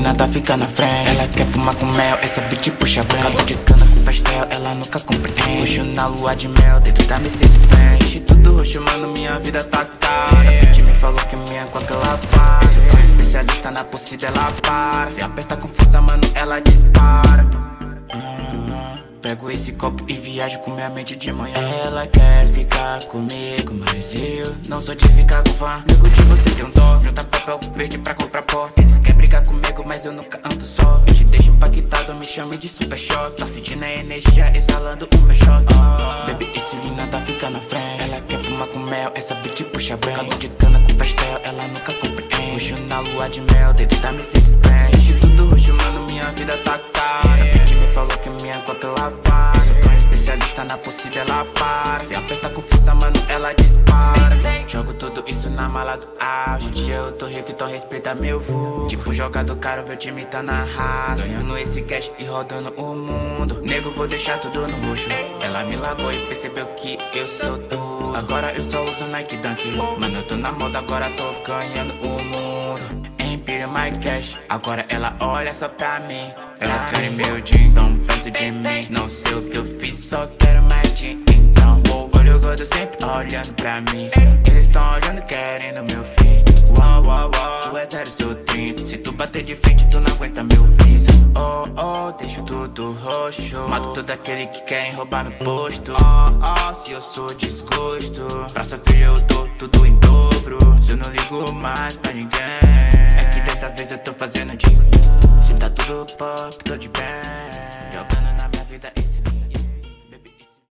nada fica na frente. Ela quer fumar com mel, essa bitch puxa bem. Caldo de cana com pastel, ela nunca compreende. Roxo na lua de mel, dentro da Mercedes-Benz. Tudo roxo, mano, minha vida tá cara. A bitch me falou que minha Glock ela faz. Eu tô especialista na pulse dela para. Se apertar com força, mano, ela dispara. Pego esse copo e viajo com minha mente de manhã. Ela quer ficar comigo, mas eu não sou de ficar com fã. Nego de você tem um dó, junta papel verde pra comprar pó. Eles querem brigar comigo, mas eu nunca ando só. Eu te deixo impactado, me chame de super choque. Tá sentindo a energia exalando o meu choque. Baby, esse nada fica na frente. Ela quer fumar com mel, essa bitch puxa bem. Caldo de cana com pastel, ela nunca compreende. Roxo na lua de mel, dentro da Mercedes-Benz. Tudo roxo, mano, minha vida tá cara. Essa bitch me falou que minha Glock ela faz. Sou tão especialista na pulse dela para. Se apertar com força, mano, ela dispara. Jogo tudo isso na mala do auge. Um dia eu tô rico, então respeita meu voo. Tipo jogador caro, meu time tá na raça. Ganhando esse cash e rodando o mundo. Nego, vou deixar tudo no roxo. Ela me largou e percebeu que eu sou tudo. Agora eu só uso Nike Dunk. Mano, eu tô na moda, agora tô ganhando o mundo. Empire my cash, agora ela olha só pra mim. Elas querem meu din, tão perto de mim. Não sei o que eu fiz, só quero mais din. Então, olho gordo sempre olhando pra mim. Eles tão olhando, querendo meu fim. Uau, uau, uau, tu é 0, sou 30. Se tu bater de frente, tu não aguenta meu visa. Oh, oh, deixo tudo roxo. Mato todo aquele que querem roubar meu posto. Oh, oh, se eu sou desgosto. Pra sua filha eu dou tudo em dobro. Se eu não ligo mais pra ninguém, é que dessa vez eu tô fazendo dinheiro. Se tá tudo pop, tô de bem.